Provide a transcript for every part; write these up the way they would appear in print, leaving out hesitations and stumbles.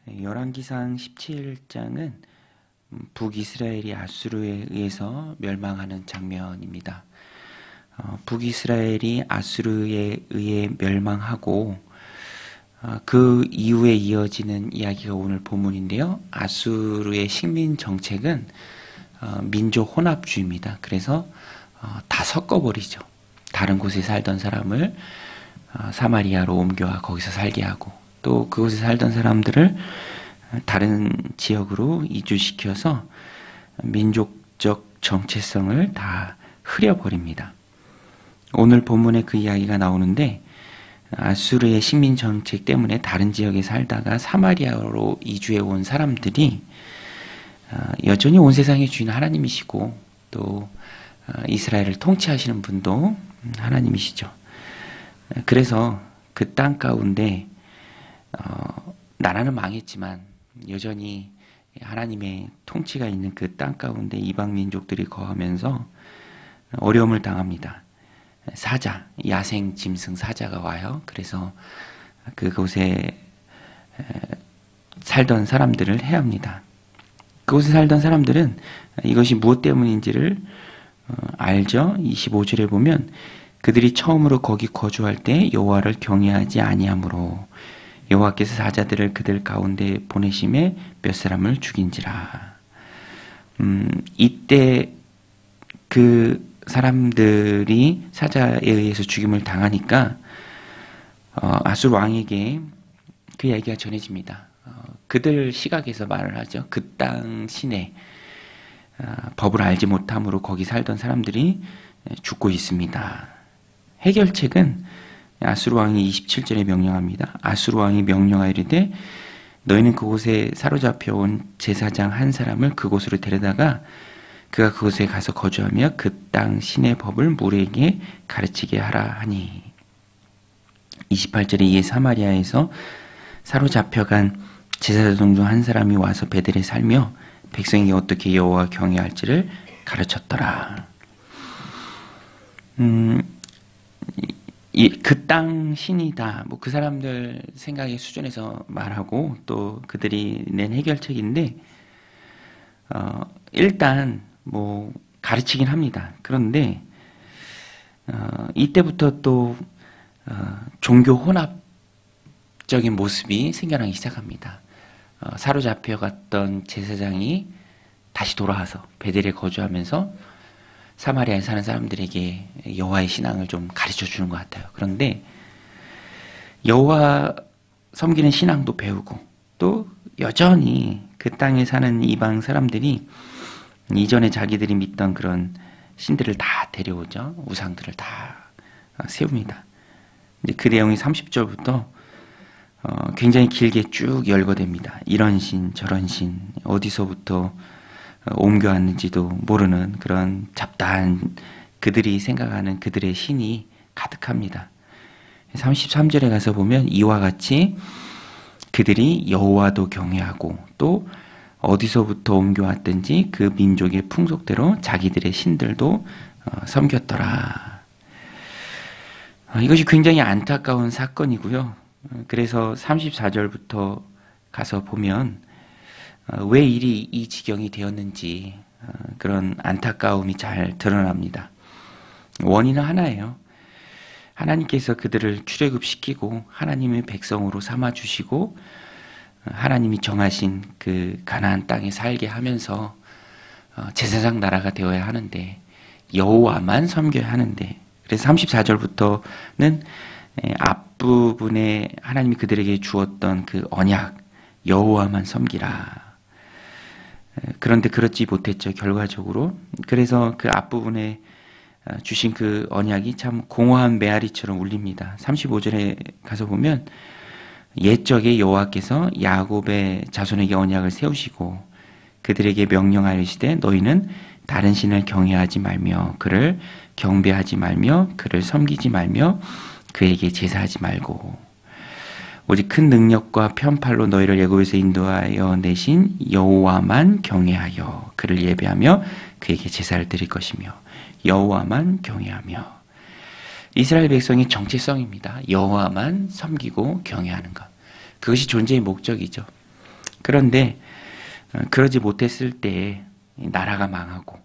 열왕기상 17장은 북이스라엘이 아수르에 의해서 멸망하는 장면입니다. 북이스라엘이 아수르에 의해 멸망하고 그 이후에 이어지는 이야기가 오늘 본문인데요. 아수르의 식민 정책은 민족 혼합주의입니다. 그래서 다 섞어버리죠. 다른 곳에 살던 사람을 사마리아로 옮겨와 거기서 살게 하고, 또 그곳에 살던 사람들을 다른 지역으로 이주시켜서 민족적 정체성을 다 흐려버립니다. 오늘 본문에 그 이야기가 나오는데, 아수르의 식민 정책 때문에 다른 지역에 살다가 사마리아로 이주해 온 사람들이 여전히 온 세상의 주인 하나님이시고, 또 이스라엘을 통치하시는 분도 하나님이시죠. 그래서 그 땅 가운데 나라는 망했지만 여전히 하나님의 통치가 있는 그 땅 가운데 이방 민족들이 거하면서 어려움을 당합니다. 사자, 야생 짐승 사자가 와요. 그래서 그곳에 살던 사람들을 해합니다. 그곳에 살던 사람들은 이것이 무엇 때문인지를 알죠. 25절에 보면 그들이 처음으로 거기 거주할 때 여호와를 경외하지 아니하므로 여호와께서 사자들을 그들 가운데 보내심에 몇 사람을 죽인지라. 이때 그 사람들이 사자에 의해서 죽임을 당하니까 아수르 왕에게 그 이야기가 전해집니다. 그들 시각에서 말을 하죠. 그 땅 시내 법을 알지 못함으로 거기 살던 사람들이 죽고 있습니다. 해결책은 아수르 왕이 27절에 명령합니다. 아수르 왕이 명령하여 이르되 너희는 그곳에 사로잡혀 온 제사장 한 사람을 그곳으로 데려다가 그가 그곳에 가서 거주하며 그 땅 신의 법을 무리에게 가르치게 하라 하니, 28절에 이에 사마리아에서 사로잡혀간 제사장 중 한 사람이 와서 베델에 살며 백성에게 어떻게 여호와 경외할지를 가르쳤더라. 그 땅 신이다. 그 사람들 생각의 수준에서 말하고 또 그들이 낸 해결책인데, 일단 가르치긴 합니다. 그런데 이때부터 또 종교 혼합적인 모습이 생겨나기 시작합니다. 사로잡혀갔던 제사장이 다시 돌아와서 베델에 거주하면서 사마리아에 사는 사람들에게 여호와의 신앙을 좀 가르쳐 주는 것 같아요. 그런데 여호와 섬기는 신앙도 배우고, 또 여전히 그 땅에 사는 이방 사람들이 이전에 자기들이 믿던 그런 신들을 다 데려오죠. 우상들을 다 세웁니다. 그 내용이 30절부터 굉장히 길게 쭉 열거됩니다. 이런 신, 저런 신, 어디서부터 옮겨왔는지도 모르는 그런 잡다한 그들이 생각하는 그들의 신이 가득합니다. 33절에 가서 보면 이와 같이 그들이 여호와도 경외하고 또 어디서부터 옮겨왔든지 그 민족의 풍속대로 자기들의 신들도 섬겼더라. 이것이 굉장히 안타까운 사건이고요. 그래서 34절부터 가서 보면 왜 일이 이 지경이 되었는지 그런 안타까움이 잘 드러납니다. 원인은 하나예요. 하나님께서 그들을 출애굽시키고 하나님의 백성으로 삼아주시고 하나님이 정하신 그 가나안 땅에 살게 하면서 제사장 나라가 되어야 하는데, 여호와만 섬겨야 하는데, 그래서 34절부터는 앞부분에 하나님이 그들에게 주었던 그 언약, 여호와만 섬기라. 그런데 그렇지 못했죠, 결과적으로. 그래서 그 앞부분에 주신 그 언약이 참 공허한 메아리처럼 울립니다. 35절에 가서 보면 옛적에 여호와께서 야곱의 자손에게 언약을 세우시고 그들에게 명령하시되 너희는 다른 신을 경외하지 말며 그를 경배하지 말며 그를 섬기지 말며 그에게 제사하지 말고 오직 큰 능력과 편팔로 너희를 애굽에서 인도하여 내신 여호와만 경외하여 그를 예배하며 그에게 제사를 드릴 것이며, 여호와만 경외하며. 이스라엘 백성의 정체성입니다. 여호와만 섬기고 경외하는 것. 그것이 존재의 목적이죠. 그런데 그러지 못했을 때 나라가 망하고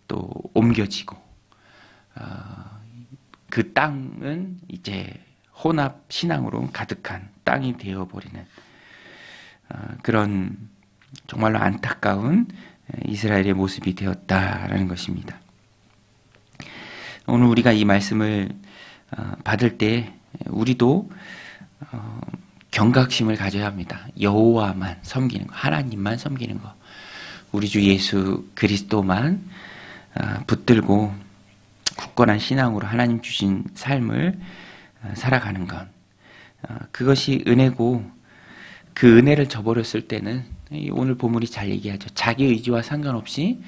또 옮겨지고 그 땅은 이제 혼합 신앙으로 가득한 땅이 되어버리는 그런 정말로 안타까운 이스라엘의 모습이 되었다라는 것입니다. 오늘 우리가 이 말씀을 받을 때 우리도 경각심을 가져야 합니다. 여호와만 섬기는 거, 하나님만 섬기는 거, 우리 주 예수 그리스도만 붙들고 굳건한 신앙으로 하나님 주신 삶을 살아가는 것, 그것이 은혜고, 그 은혜를 저버렸을 때는 오늘 본문이 잘 얘기하죠. 자기 의지와 상관없이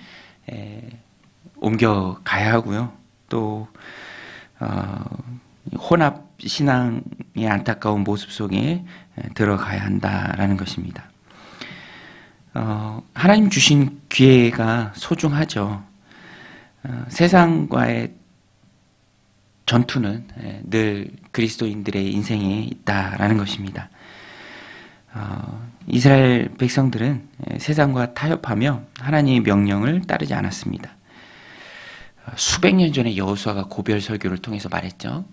옮겨가야 하고요. 또 혼합 신앙의 안타까운 모습 속에 들어가야 한다라는 것입니다. 하나님 주신 기회가 소중하죠. 세상과의 전투는 늘 그리스도인들의 인생에 있다라는 것입니다. 이스라엘 백성들은 세상과 타협하며 하나님의 명령을 따르지 않았습니다. 수백 년 전에 여호수아가 고별 설교를 통해서 말했죠.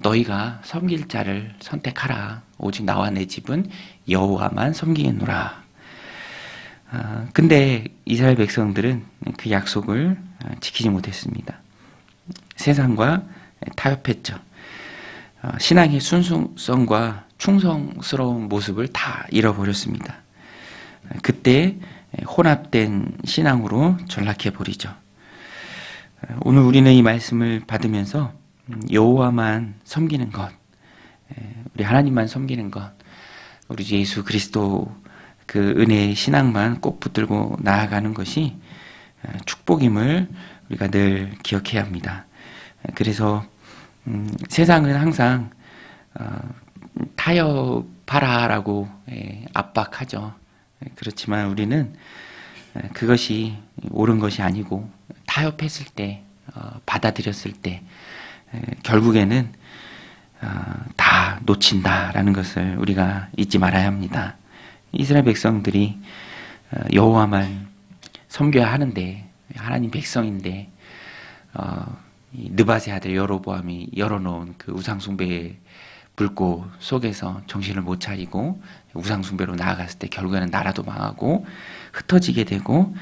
너희가 섬길 자를 선택하라. 오직 나와 내 집은 여호와만 섬기겠노라. 근데 이스라엘 백성들은 그 약속을 지키지 못했습니다. 세상과 타협했죠. 신앙의 순수성과 충성스러운 모습을 다 잃어버렸습니다. 그때 혼합된 신앙으로 전락해버리죠. 오늘 우리는 이 말씀을 받으면서 여호와만 섬기는 것, 우리 하나님만 섬기는 것, 우리 주 예수 그리스도 그 은혜의 신앙만 꼭 붙들고 나아가는 것이 축복임을 우리가 늘 기억해야 합니다. 그래서 세상은 항상 타협하라라고 압박하죠. 그렇지만 우리는 그것이 옳은 것이 아니고 타협했을 때, 받아들였을 때 결국에는 다 놓친다라는 것을 우리가 잊지 말아야 합니다. 이스라엘 백성들이 여호와만 섬겨야 하는데, 하나님 백성인데 느밧의 아들 여로보암이 열어놓은 그 우상숭배의 불꽃 속에서 정신을 못 차리고 우상숭배로 나아갔을 때 결국에는 나라도 망하고 흩어지게 되고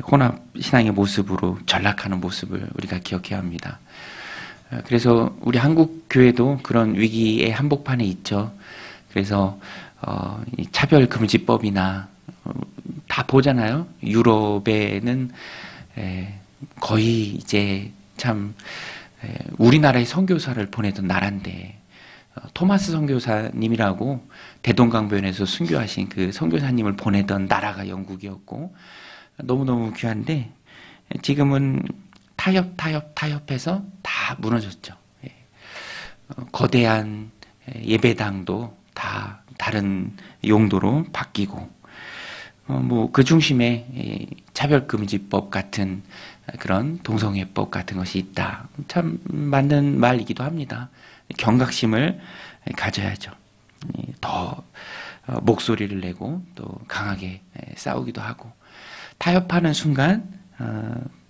혼합 신앙의 모습으로 전락하는 모습을 우리가 기억해야 합니다. 그래서 우리 한국 교회도 그런 위기의 한복판에 있죠. 그래서 차별금지법이나 다 보잖아요. 유럽에는 거의 이제 참 우리나라의 선교사를 보내던 나라인데, 토마스 선교사님이라고 대동강변에서 순교하신 그 선교사님을 보내던 나라가 영국이었고, 너무너무 귀한데 지금은 타협해서 다 무너졌죠. 거대한 예배당도 다 다른 용도로 바뀌고, 뭐 그 중심에 차별금지법 같은 그런 동성애법 같은 것이 있다. 참 맞는 말이기도 합니다. 경각심을 가져야죠. 더 목소리를 내고 또 강하게 싸우기도 하고, 타협하는 순간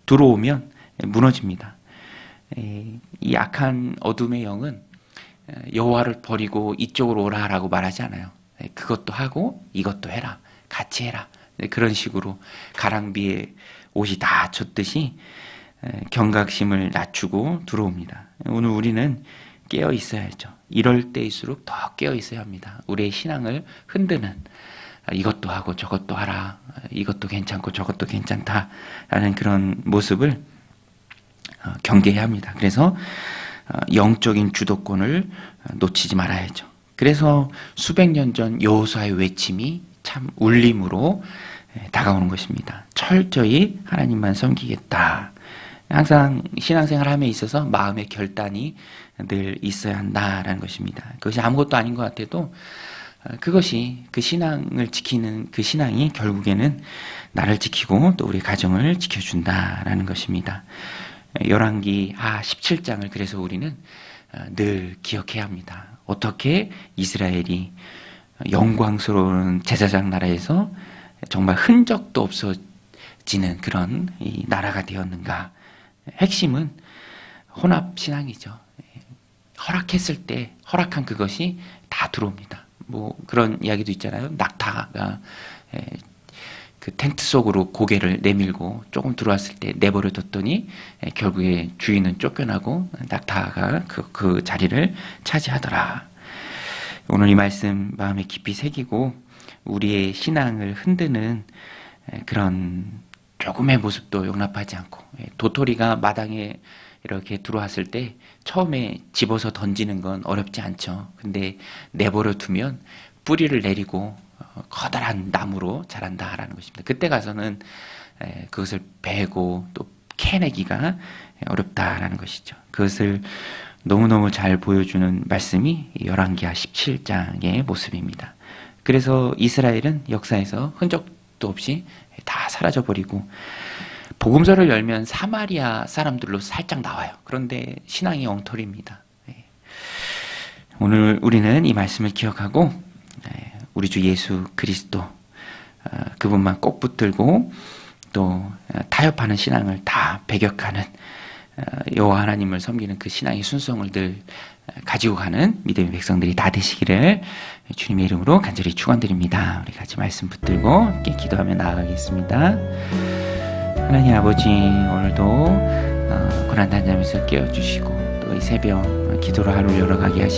들어오면 무너집니다. 이 악한 어둠의 영은 여호와를 버리고 이쪽으로 오라라고 말하지 않아요. 그것도 하고 이것도 해라, 같이 해라, 그런 식으로 가랑비에 옷이 다 젖듯이 경각심을 낮추고 들어옵니다. 오늘 우리는 깨어 있어야죠. 이럴 때일수록 더 깨어 있어야 합니다. 우리의 신앙을 흔드는, 이것도 하고 저것도 하라, 이것도 괜찮고 저것도 괜찮다라는 그런 모습을 경계해야 합니다. 그래서 영적인 주도권을 놓치지 말아야죠. 그래서 수백 년 전 여호수아의 외침이 참 울림으로 다가오는 것입니다. 철저히 하나님만 섬기겠다. 항상 신앙생활함에 있어서 마음의 결단이 늘 있어야 한다라는 것입니다. 그것이 아무것도 아닌 것 같아도 그것이 그 신앙을 지키는 그 신앙이 결국에는 나를 지키고 또 우리 가정을 지켜준다라는 것입니다. 열왕기 17장을 그래서 우리는 늘 기억해야 합니다. 어떻게 이스라엘이 영광스러운 제사장 나라에서 정말 흔적도 없어지는 그런 이 나라가 되었는가? 핵심은 혼합신앙이죠. 허락했을 때 허락한 그것이 다 들어옵니다. 뭐 그런 이야기도 있잖아요. 낙타가 그 텐트 속으로 고개를 내밀고 조금 들어왔을 때 내버려 뒀더니 결국에 주인은 쫓겨나고 낙타가 그 자리를 차지하더라. 오늘 이 말씀 마음에 깊이 새기고 우리의 신앙을 흔드는 그런 조금의 모습도 용납하지 않고, 도토리가 마당에 이렇게 들어왔을 때 처음에 집어서 던지는 건 어렵지 않죠. 근데 내버려 두면 뿌리를 내리고 커다란 나무로 자란다라는 것입니다. 그때 가서는 그것을 베고 또 캐내기가 어렵다라는 것이죠. 그것을 너무너무 잘 보여주는 말씀이 열왕기하 17장의 모습입니다. 그래서 이스라엘은 역사에서 흔적도 없이 다 사라져버리고 복음서를 열면 사마리아 사람들로 살짝 나와요. 그런데 신앙이 엉터리입니다. 오늘 우리는 이 말씀을 기억하고 우리 주 예수 그리스도 그분만 꼭 붙들고 또 타협하는 신앙을 다 배격하는 여호와 하나님을 섬기는 그 신앙의 순수성을 늘 가지고 가는 믿음의 백성들이 다 되시기를 주님의 이름으로 간절히 축원드립니다. 우리 같이 말씀 붙들고 함께 기도하며 나아가겠습니다. 하나님 아버지, 오늘도 고난단잠에서 깨워주시고 또 이 새벽 기도로 하루를 열어가게 하십니다.